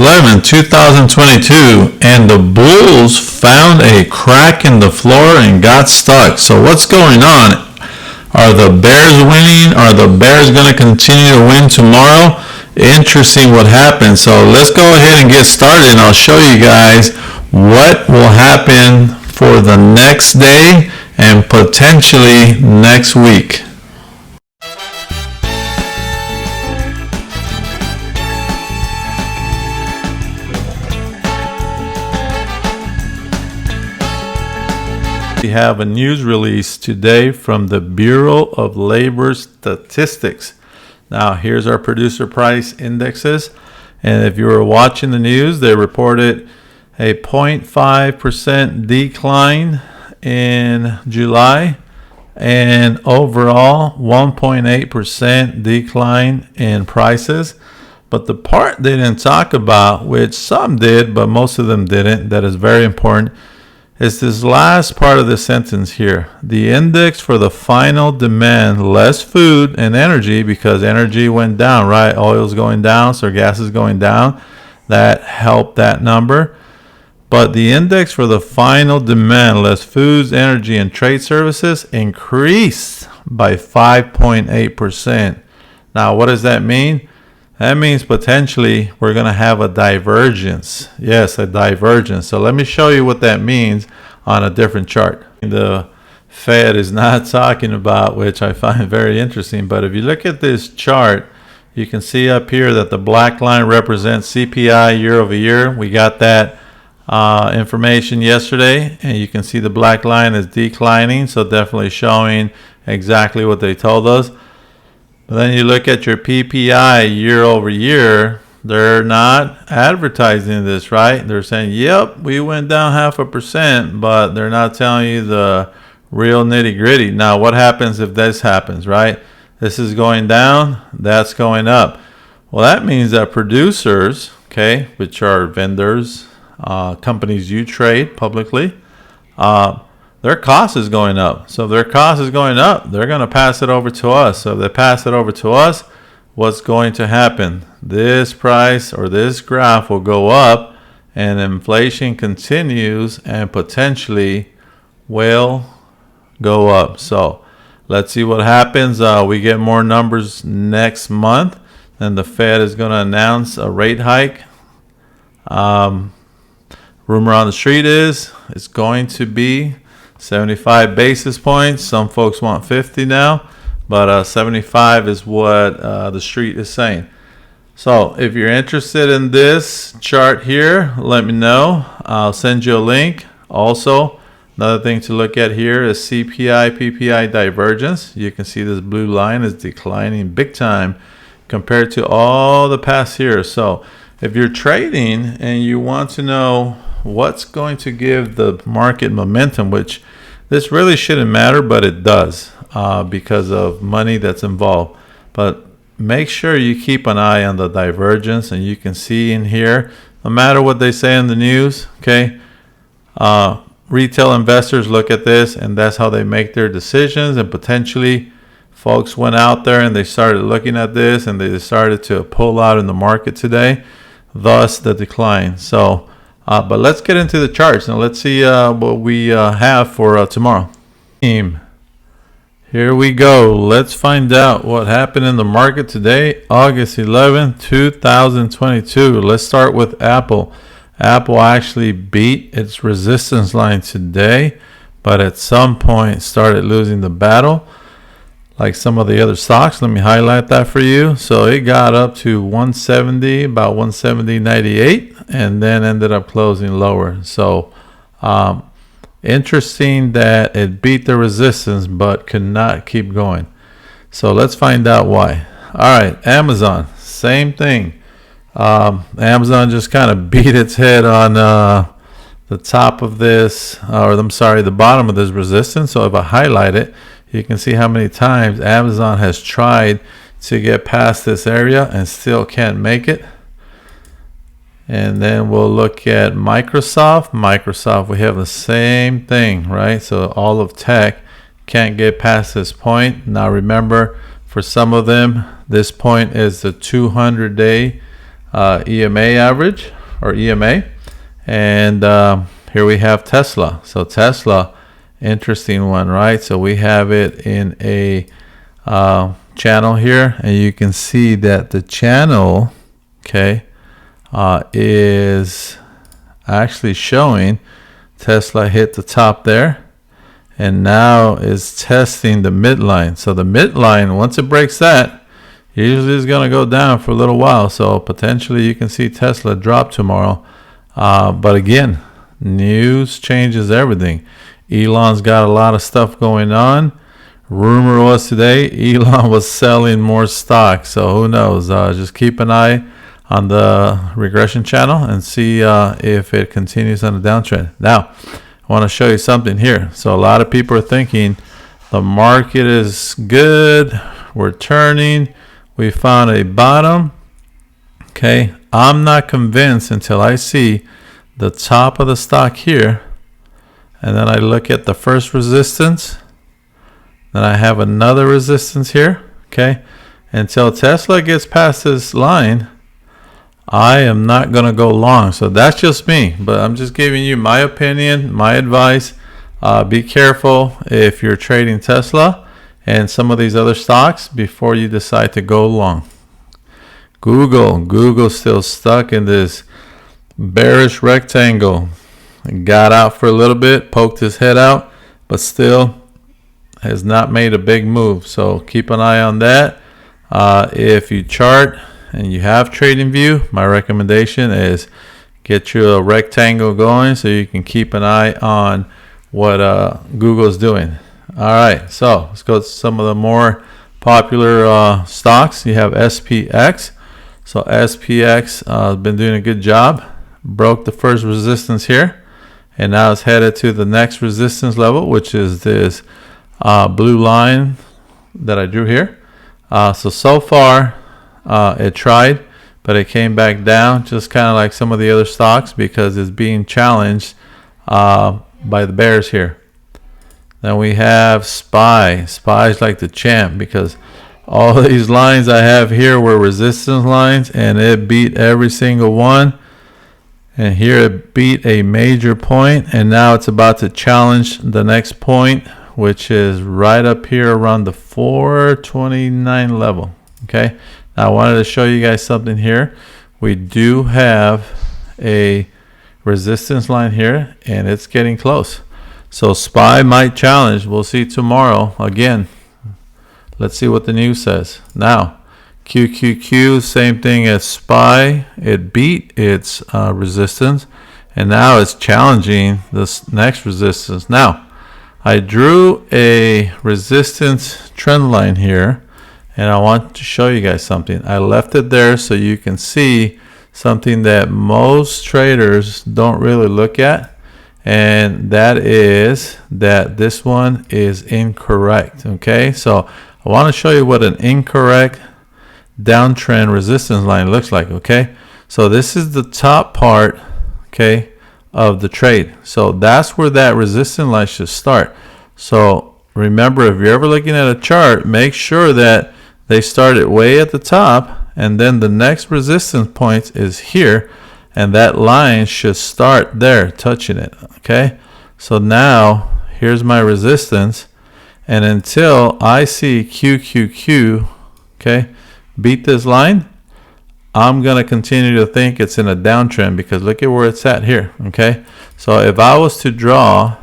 2022, and the bulls found a crack in the floor and got stuck. So what's going on? Are the bears winning? Are the bears going to continue to win tomorrow? Interesting what happened. So let's go ahead and get started, and I'll show you guys what will happen for the next day and potentially next week. We have a news release today from the Bureau of Labor Statistics. Now, here's our producer price indexes. And if you were watching the news, they reported a 0.5% decline in July and overall 1.8% decline in prices. But the part they didn't talk about, which some did, but most of them didn't, that is very important, is this last part of the sentence here. The index for the final demand, less food and energy, because energy went down, right? Oil's going down, so gas is going down. That helped that number. But the index for the final demand, less foods, energy, and trade services increased by 5.8%. Now, what does that mean? That means potentially we're going to have a divergence. Yes, a divergence. So let me show you what that means on a different chart. The Fed is not talking about, which I find very interesting. But if you look at this chart, you can see up here that the black line represents CPI year over year. We got that information yesterday, and you can see the black line is declining. So definitely showing exactly what they told us. But then you look at your PPI year over year, they're not advertising this, right? They're saying, yep, we went down 0.5%, but they're not telling you the real nitty gritty. Now, what happens if this happens, right? This is going down, that's going up. Well, that means that producers, okay, which are vendors, companies you trade publicly, their cost is going up. So if their cost is going up, they're going to pass it over to us. So if they pass it over to us, what's going to happen? This price or this graph will go up, and inflation continues and potentially will go up. So let's see what happens. We get more numbers next month, and the Fed is going to announce a rate hike. Rumor on the street is it's going to be 75 basis points. Some folks want 50 now, but 75 is what the street is saying. So if you're interested in this chart here, let me know. I'll send you a link. Also, another thing to look at here is CPI PPI divergence. You can see this blue line is declining big time compared to all the past years. So if you're trading and you want to know what's going to give the market momentum, which this really shouldn't matter, but it does because of money that's involved. But make sure you keep an eye on the divergence, and you can see in here, no matter what they say in the news, okay, retail investors look at this, and that's how they make their decisions. And potentially folks went out there and they started looking at this, and they decided to pull out in the market today, thus the decline. So but let's get into the charts and let's see what we have for tomorrow. Here we go. Let's find out what happened in the market today, August 11, 2022. Let's start with Apple. Apple actually beat its resistance line today, but at some point started losing the battle like some of the other stocks. Let me highlight that for you. So it got up to 170, about 170.98, and then ended up closing lower. So interesting that it beat the resistance but could not keep going. So let's find out why. All right, Amazon, same thing. Amazon just kind of beat its head on the top of this, or I'm sorry, the bottom of this resistance. So if I highlight it, you can see how many times Amazon has tried to get past this area and still can't make it. And then we'll look at Microsoft. Microsoft, we have the same thing, right? So all of tech can't get past this point. Now remember, for some of them, this point is the 200-day EMA average or EMA. And here we have Tesla. So Tesla, interesting one, right? So we have it in a channel here, and you can see that the channel, okay, is actually showing Tesla hit the top there, and now is testing the midline. So the midline, once it breaks that, usually is going to go down for a little while. So potentially you can see Tesla drop tomorrow. But again, news changes everything. Elon's got a lot of stuff going on. Rumor was today Elon was selling more stock. So who knows? Just keep an eye on the regression channel and see if it continues on a downtrend. Now, I want to show you something here. So a lot of people are thinking the market is good, we're turning, we found a bottom. Okay, I'm not convinced until I see the top of the stock here, and then I look at the first resistance, then I have another resistance here. Okay, until Tesla gets past this line, I am not going to go long. So that's just me, but I'm just giving you my opinion, my advice. Be careful if you're trading Tesla and some of these other stocks before you decide to go long. Google's still stuck in this bearish rectangle. It got out for a little bit, poked his head out, but still has not made a big move. So keep an eye on that. If you chart and you have TradingView, my recommendation is get you a rectangle going so you can keep an eye on what Google is doing. All right, so let's go to some of the more popular stocks. You have SPX. So SPX has been doing a good job. Broke the first resistance here, and now it's headed to the next resistance level, which is this blue line that I drew here. So far, it tried, but it came back down, just kind of like some of the other stocks, because it's being challenged by the bears here. Then we have SPY. SPY is like the champ, because all these lines I have here were resistance lines, and it beat every single one. And here it beat a major point, and now it's about to challenge the next point, which is right up here around the 429 level. Okay, now I wanted to show you guys something here. We do have a resistance line here, and it's getting close. So SPY might challenge. We'll see tomorrow. Again, let's see what the news says. Now, QQQ, same thing as SPY. It beat its resistance, and now it's challenging this next resistance. Now, I drew a resistance trend line here, and I want to show you guys something. I left it there so you can see something that most traders don't really look at, and that is that this one is incorrect. Okay, so I want to show you what an incorrect downtrend resistance line looks like. Okay, so this is the top part, okay, of the trade. So that's where that resistance line should start. So remember, if you're ever looking at a chart, make sure that they start it way at the top, and then the next resistance point is here, and that line should start there, touching it. Okay, so now here's my resistance, and until I see QQQ, okay, beat this line, I'm going to continue to think it's in a downtrend, because look at where it's at here. Okay, so if I was to draw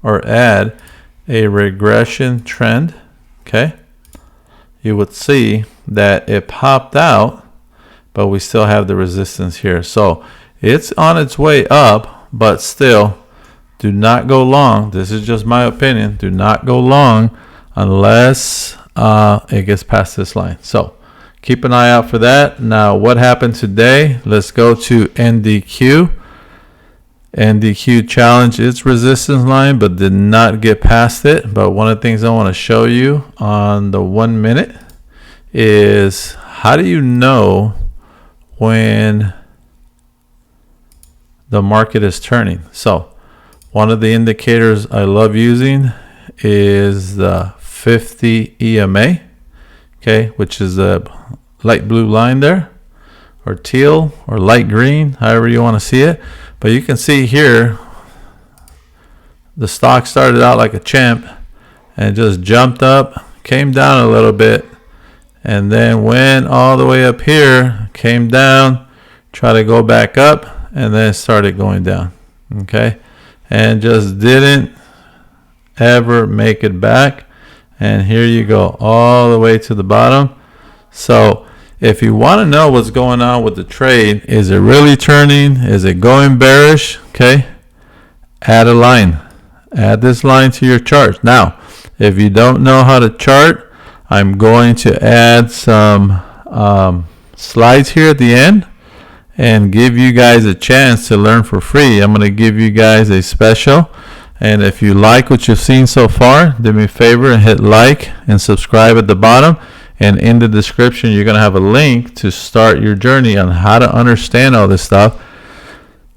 or add a regression trend, okay, you would see that it popped out, but we still have the resistance here. So it's on its way up, but still do not go long. This is just my opinion. Do not go long unless it gets past this line. So keep an eye out for that. Now, what happened today? Let's go to NDQ. NDQ challenged its resistance line, but did not get past it. But one of the things I want to show you on the 1 minute is, how do you know when the market is turning? So one of the indicators I love using is the 50 EMA, okay, which is the light blue line there. or teal or light green, however you want to see it. But you can see here, the stock started out like a champ and just jumped up, came down a little bit, and then went all the way up here, came down, tried to go back up, and then started going down. Okay, and just didn't ever make it back. And here you go, all the way to the bottom. So if you want to know what's going on with the trade, is it really turning? Is it going bearish? Okay, add a line. Add this line to your chart. Now, if you don't know how to chart, I'm going to add some slides here at the end and give you guys a chance to learn for free. I'm going to give you guys a special. And if you like what you've seen so far, do me a favor and hit like and subscribe at the bottom. And in the description, you're going to have a link to start your journey on how to understand all this stuff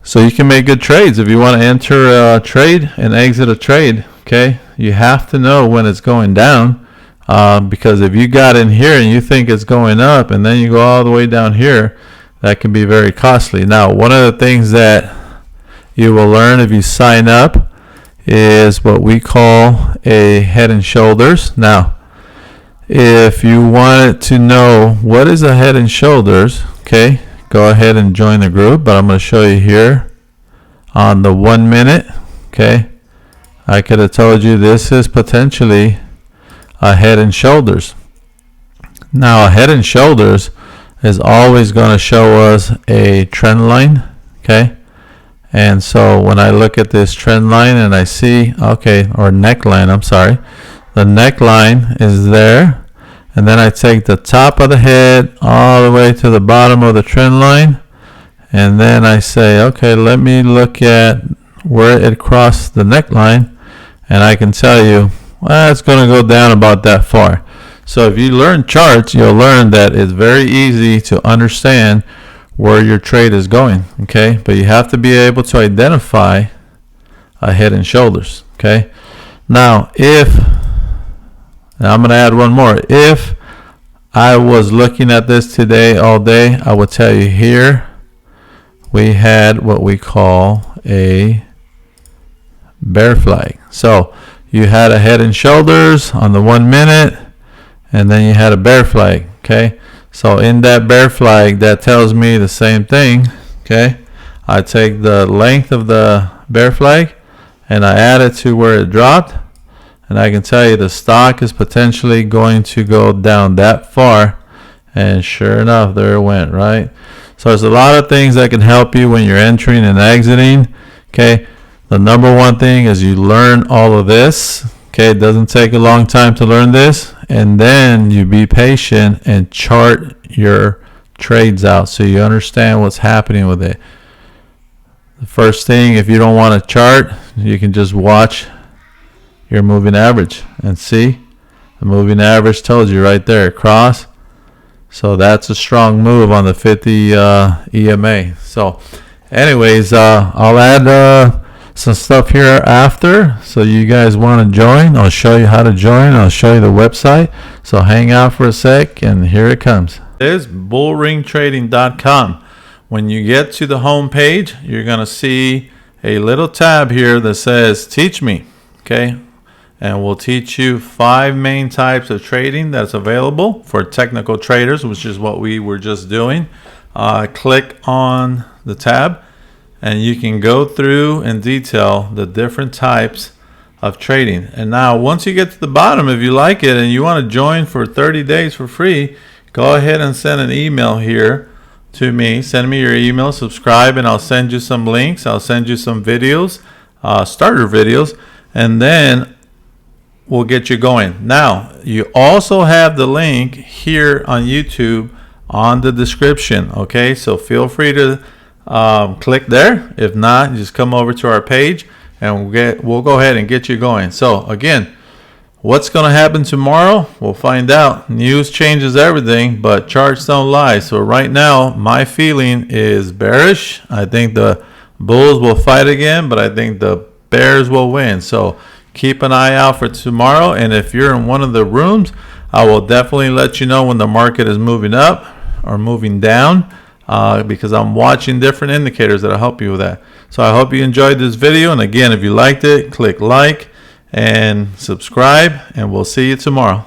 so you can make good trades. If you want to enter a trade and exit a trade, okay, you have to know when it's going down, because if you got in here and you think it's going up and then you go all the way down here, that can be very costly. Now, one of the things that you will learn if you sign up is what we call a head and shoulders. Now, if you wanted to know what is a head and shoulders, okay, go ahead and join the group. But I'm going to show you here on the 1 minute. Okay, I could have told you this is potentially a head and shoulders. Now, a head and shoulders is always going to show us a trend line. Okay, and so when I look at this trend line and I see, okay, or neckline, I'm sorry, the neckline is there, and then I take the top of the head all the way to the bottom of the trend line, and then I say, okay, let me look at where it crossed the neckline, and I can tell you, well, it's going to go down about that far. So if you learn charts, you'll learn that it's very easy to understand where your trade is going. Okay, but you have to be able to identify a head and shoulders. Okay, now I'm going to add one more. If I was looking at this today all day, I would tell you here we had what we call a bear flag. So you had a head and shoulders on the 1 minute, and then you had a bear flag. Okay, so in that bear flag, that tells me the same thing. Okay, I take the length of the bear flag and I add it to where it dropped, and I can tell you the stock is potentially going to go down that far, and sure enough, there it went, right? So there's a lot of things that can help you when you're entering and exiting. Okay, the number one thing is you learn all of this. Okay, it doesn't take a long time to learn this, and then you be patient and chart your trades out so you understand what's happening with it. The first thing, if you don't want to chart, you can just watch your moving average and see the moving average told you right there, cross. So that's a strong move on the 50 EMA. So anyways, I'll add some stuff here after, so you guys want to join. I'll show you how to join. I'll show you the website. So hang out for a sec, and here it comes. It is bullringtrading.com. When you get to the home page, you're going to see a little tab here that says teach me. Okay, and we'll teach you 5 main types of trading that's available for technical traders, which is what we were just doing. Click on the tab, and you can go through in detail the different types of trading. And now, once you get to the bottom, if you like it and you want to join for 30 days for free, go ahead and send an email here to me. Send me your email, subscribe, and I'll send you some links. I'll send you some videos, starter videos, and then we'll get you going. Now, you also have the link here on YouTube on the description. Okay, so feel free to click there. If not, just come over to our page and we'll go ahead and get you going. So again, what's going to happen tomorrow? We'll find out. News changes everything, but charts don't lie. So right now, my feeling is bearish. I think the bulls will fight again, but I think the bears will win. So keep an eye out for tomorrow. And if you're in one of the rooms, I will definitely let you know when the market is moving up or moving down. because I'm watching different indicators that'll help you with that. So I hope you enjoyed this video. And again, if you liked it, click like and subscribe, and we'll see you tomorrow.